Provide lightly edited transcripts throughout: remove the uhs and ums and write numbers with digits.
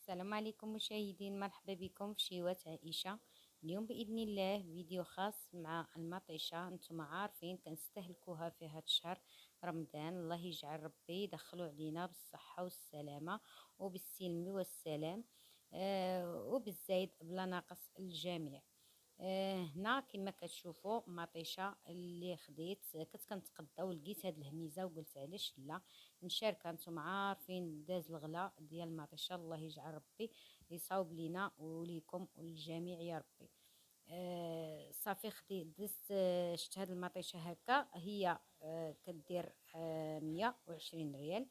السلام عليكم مشاهدين، مرحبا بكم في شيوة عائشة. اليوم بإذن الله فيديو خاص مع المطيشة. انتم عارفين كنستهلكوها في هذا الشهر رمضان. الله يجعل ربي يدخلوا علينا بالصحة والسلامة وبالسلم والسلام وبالزايد بلا ناقص الجميع. هنا كما كتشوفوا مطيشه اللي خديت كنت كنتقدا ولقيت هاد الهميزه وقلت علاش لا نشاركها. نتوما عارفين داز الغلا ديال المطيشه، الله يجعل ربي يصاوب لينا وليكم وللجميع يا ربي. صافي خديت دزت، شفت هاد المطيشه هكا هي كدير 120 ريال.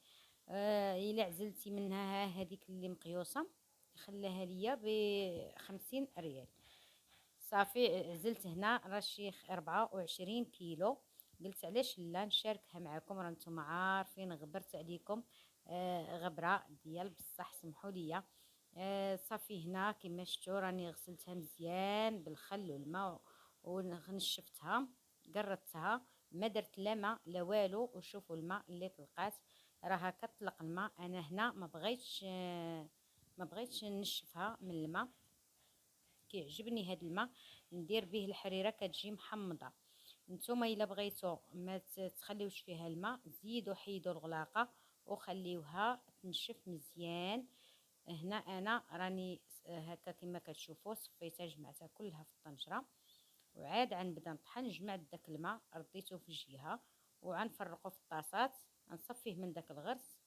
الا عزلتي منها هذيك اللي مقيوسه خلاها ليا ب50 ريال. صافي عزلت هنا راه شي 24 كيلو. قلت علاش لا نشاركها معكم، راه نتوما عارفين غبرت عليكم غبره ديال بصح سمحوا لي. صافي هنا كما شفتوا راني غسلتها مزيان بالخل والماء ونشفتها قرطتها، ما درت لا ماء لا والو. وشوفوا الماء اللي طلقات راها كتطلق الماء. انا هنا ما بغيتش نشفها من الماء، كيعجبني هاد الماء ندير به الحريره كتجي محمضه. نتوما الا بغيتو ما تخليوش فيها الماء زيدوا حيدوا الغلاقه وخليوها تنشف مزيان. هنا انا راني هكا كما كتشوفوا صفيتها جمعتها كلها في الطنجره، وعاد عنبدا نطحن. جمعت داك الماء رديته في جهه وعنفرقه في الطاسات، غنصفيه من داك الغرس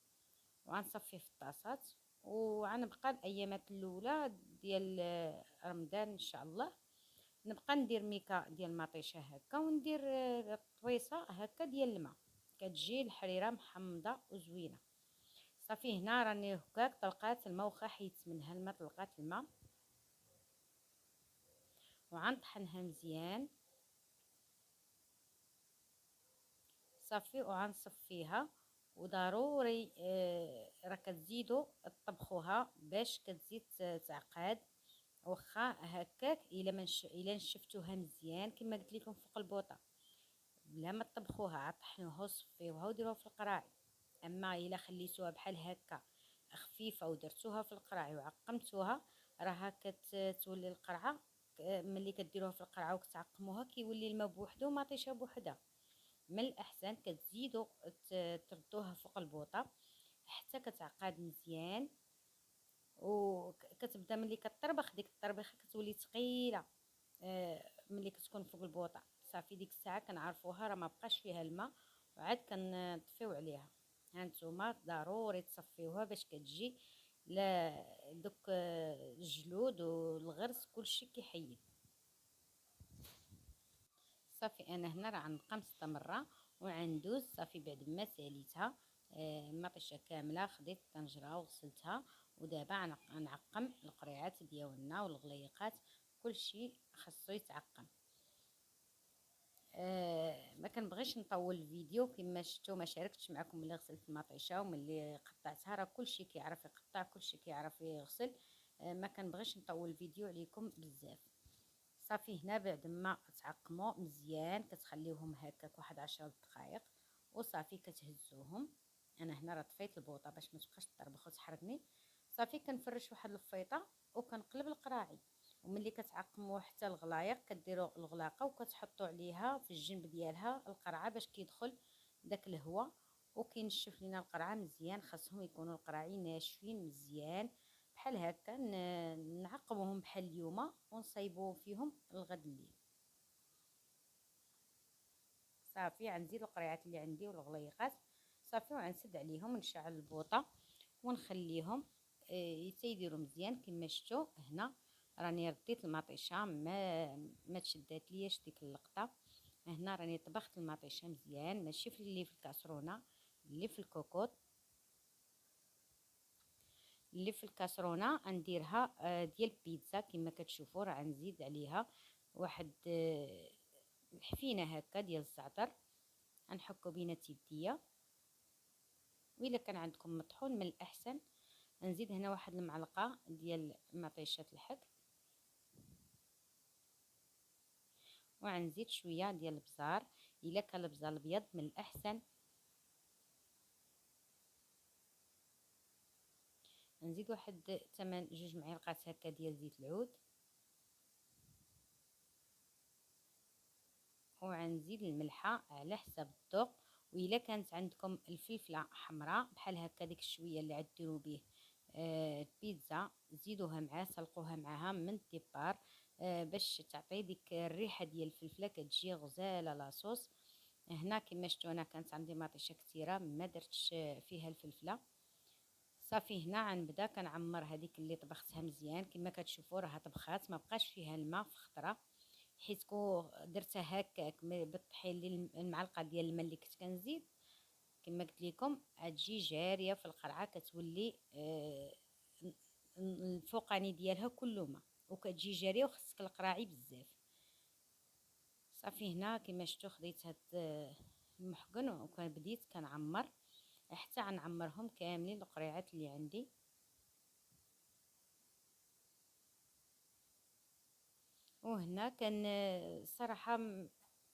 وغنصفيه في الطاسات. وغنبقى الايامات الاولى ديال رمضان ان شاء الله نبقى ندير ميكا ديال مطيشه هكا وندير طويصه هكا ديال الماء كتجي الحريره محمضه وزوينه. صافي هنا راني هكاك طلقات الماء، وخا حيت منها الماء طلقات الماء وغنطحنها مزيان. صافي وغنصفيها. وضروري راه كتزيدوا تطبخوها باش كتزيد تعقاد. واخا هكاك الا نشفتوها مزيان كما قلت لكم فوق البوطه بلا ما تطبخوها عطحنوها وصفيوها وديروها في القراعي. اما الا خليتوها بحال هكا خفيفه ودرتوها في القراعي وعقمتوها راها كتولي القرعه. ملي كديروها في القرعه وكتعقموها كيولي الماء بوحدو مطيشه بوحدها. من الاحسن كتزيدوا تردوها فوق البوطه حتى كتعقد مزيان. وكتبدا ملي كطربخ ديك الطربيخه كتولي ثقيله. ملي كتكون فوق البوطه صافي ديك الساعه كنعرفوها راه ما بقاش فيها الماء وعاد كنطفيو عليها. هانتوما ضروري تصفيوها باش كتجي لا دوك الجلود والغرس كلشي كيحيد. صافي انا هنا راه غنبقى مستمره وعندوز. صافي بعد ما ساليتها المطيشه كامله خديت الطنجره وغسلتها، ودابا غنعقم القريعات ديالنا والغليقات كلشي خاصو يتعقم. ما كنبغيش نطول الفيديو كما شفتوا، ما شاركتش معكم ملي غسلت المطيشه وملي قطعتها، راه كلشي كيعرف يقطع كلشي كيعرف يغسل. ما كنبغيش نطول الفيديو عليكم بزاف. صافي هنا بعد ما تعقموا مزيان كتخليوهم هكاك واحد 10 دقائق وصافي كتهزوهم. انا هنا راه طفيت البوطه باش ما تبقاش تطربخ وتحرقني. صافي كنفرش واحد الفيطه وكنقلب القراعي. وملي كتعقموا حتى الغلايق كديروا الغلاقه وكتحطوا عليها في الجنب ديالها القرعه باش كيدخل داك الهواء وكينشف لينا القرعه مزيان. خاصهم يكونوا القراعي ناشفين مزيان بحال هكا. نعقموهم بحال اليوم ونصايبو فيهم الغد الليل. صافي غنزيد القريعات اللي عندي والغليقات صافي وغنسد عليهم ونشعل البوطه ونخليهم يتيديروا مزيان. كما شفتوا هنا راني رديت المطيشه ما تشدات لياش ديك اللقطه. هنا راني طبخت المطيشه مزيان ماشي في اللي في الكاسرونه، اللي في الكوكوط. اللي في الكاسرونه نديرها ديال البيتزا كما كتشوفوا. راه نزيد عليها واحد الحفينه هكا ديال الزعتر غنحكو بينات يديا. وإلا كان عندكم مطحون من الاحسن. نزيد هنا واحد المعلقه ديال مطيشه الحك، وغنزيد شويه ديال البزار. الا كان البزار الابيض من الاحسن. نزيد واحد 2 معالق هكا ديال زيت العود، وغنزيد الملحه على حساب الذوق. وإلا كانت عندكم الفلفله حمراء بحال هكا ديك الشويه اللي عديروا به البيتزا، زيدوها معاه، سلقوها معاها من الديبار باش تعطي ديك الريحه ديال الفلفله، كتجي غزاله لاصوص. هنا كما شفتوا انا كانت عندي مطيشه كثيره ما درتش فيها الفلفله. صافي هنا غنبدا كنعمر هذيك اللي طبختها مزيان. كما كتشوفوا راها طبخات، ما بقاش فيها الماء في خطره، حيت كو درتها هكاك بالطحين المعلقه ديال الماء اللي كنت كنزيد كما قلت لكم غتجي جاريه في القرعه، كتولي الفوقاني ديالها كله ماء وكتجي جاريه وخصك القراعي بزاف. صافي هنا كما شفتوا خديت هاد المحقن وبديت كنعمر حتى غنعمرهم كاملين القريعات اللي عندي. وهنا كان صراحه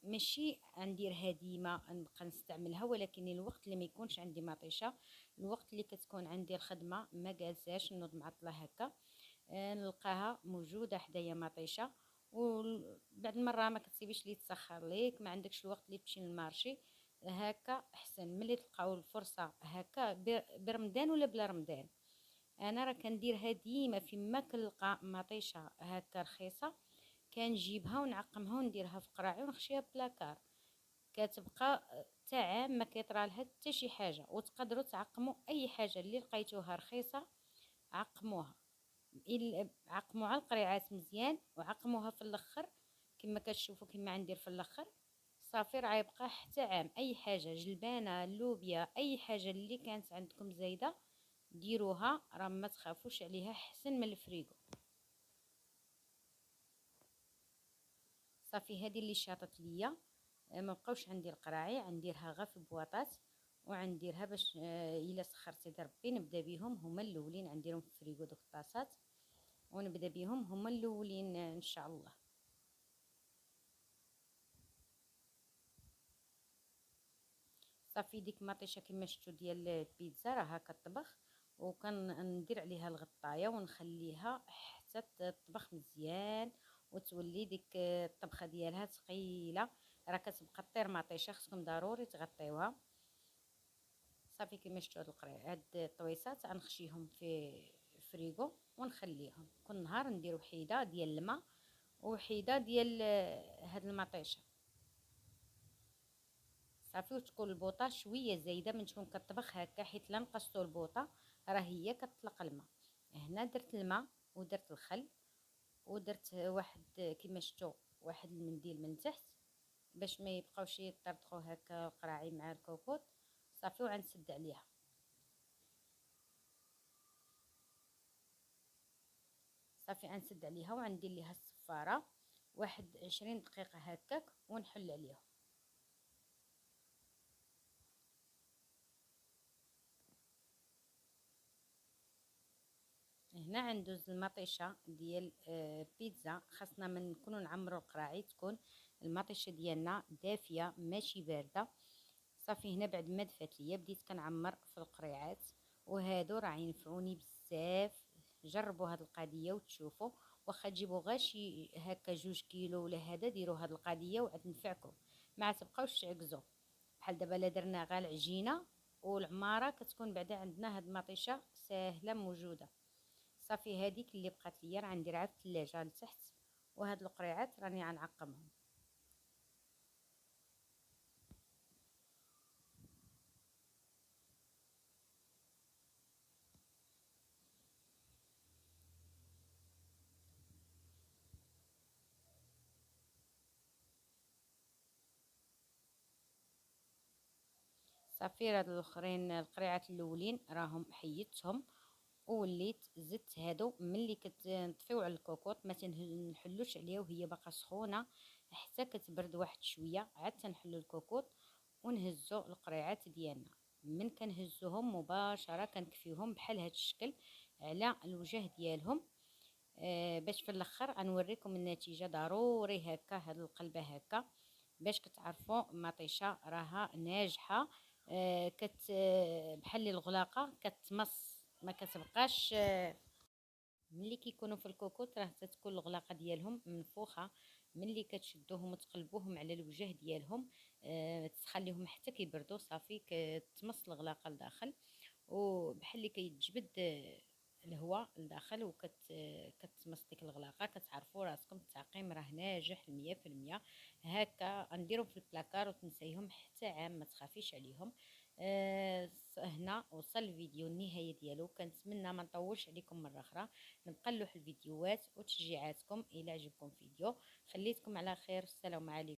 ماشي غنديرها ديما نبقى نستعملها، ولكن الوقت اللي ما يكونش عندي مطيشه، الوقت اللي كتكون عندي الخدمه ما جالساش نوض معطله هكا، نلقاها موجوده حدايا مطيشه. وبعد مره ما كتسيبيش لي تسخر ليك، ما عندكش الوقت اللي تمشي للمارشي، هكا احسن ملي تلقاو الفرصه هكا برمضان ولا بلا رمضان. انا راه كنديرها ديما فيما كنلقى مطيشه هكا رخيصه، كنجيبها ونعقمها ونديرها في قراعي ونخشيها بلاكار، كتبقى تاع عام ما كيطرى لها حتى شي حاجه. وتقدروا تعقموا اي حاجه اللي لقيتوها رخيصه، عقموها، عقموا على القريعات مزيان وعقموها في الاخر كما كتشوفوا كما غندير في الاخر. صافي راه يبقى حتى عام. اي حاجه جلبانه اللوبيا اي حاجه اللي كانت عندكم زايده ديروها، راه ما تخافوش عليها، احسن من الفريغو. صافي هذه اللي شاطت ليا، ما بقاوش عندي القراعي، غنديرها غير في بواطات وغنديرها باش الا سخرت يد ربي نبدا بهم هما الاولين، غنديرهم في الفريغو دوك الطاسات ونبدا بهم هما الاولين ان شاء الله. صافي ديك مطيشه كما شفتوا ديال البيتزا راها كطبخ، وكندير عليها الغطايه ونخليها حتى تطبخ مزيان وتولي ديك الطبخه ديالها ثقيله، راه كتبقى طير مطيشه، خصكم ضروري تغطيوها. صافي كما شفتوا هاد الطويصات غنخشيهم في فريغو ونخليهم كل نهار ندير وحيده ديال الماء وحيده ديال هاد المطيشه. صافي وتكون البوطه شويه زايده من تكون كطبخ هكا، حيت لا نقصتو البوطه راه هي كتطلق الماء. هنا درت الماء ودرت الخل ودرت واحد كما شفتوا واحد المنديل من تحت باش ما يبقاوش يطرطقوا هكا القراعي مع الكوكوط. صافي وغنسد عليها. صافي غنسد عليها وغندير ليها الصفاره واحد 20 دقيقه هكاك ونحل عليها. هنا عندوز المطيشه ديال بيتزا، خاصنا من نكونوا نعمروا القراعي تكون المطيشه ديالنا دافيه ماشي بارده. صافي هنا بعد ما دفات ليا بديت كنعمر في القريعات، وهادو راه ينفعوني بزاف. جربوا هاد القضيه وتشوفوا، واخا تجيبوا غير شي هكا 2 كيلو ولا هذا ديروا هاد القضيه وغتنفعكم، ما تبقاوش تعكزوا. بحال دابا لا درنا غير العجينه والعماره كتكون بعدا عندنا هاد المطيشه ساهله موجوده. صافي هذيك اللي بقات ليا راه نديرها في الثلاجه لتحت، وهاد القريعات راني غنعقمهم. صافي هاد الاخرين القريعات الاولين راهم حيدتهم ووليت زدت هادو ملي كتنطفيو على الكوكوط ما تنحلوش عليها وهي باقا سخونه حتى كتبرد واحد شويه، عاد تنحلو الكوكوط ونهزو القريعات ديالنا. من كنهزوهم مباشره كنكفيهم بحال هاد الشكل على الوجه ديالهم. باش في الاخر غنوريكم النتيجه ضروري هكا هاد القلبه هكا باش كتعرفوا مطيشه راها ناجحه. كت بحال الغلاقه كتمص ما كتبقاش. ملي كيكونوا في الكوكوط راه تتكون الغلاقه ديالهم منفوخه. ملي كتشدوهم وتقلبوهم على الوجه ديالهم، تخليهم حتى كيبردوا صافي كتمص الغلاقه لداخل، وبحال اللي كيتجبد الهواء لداخل، كتمص ديك الغلاقه. كتعرفوا راسكم التعقيم راه ناجح 100%. هكا نديرهم في البلاكار وتنسيهم حتى عام، ما تخافيش عليهم. هنا وصل الفيديو النهايه ديالو. كنتمنى ما نطولش عليكم مره اخرى، نبقى نلوح الفيديوهات وتشجيعاتكم. الى عجبكم فيديو خليتكم على خير. السلام عليكم.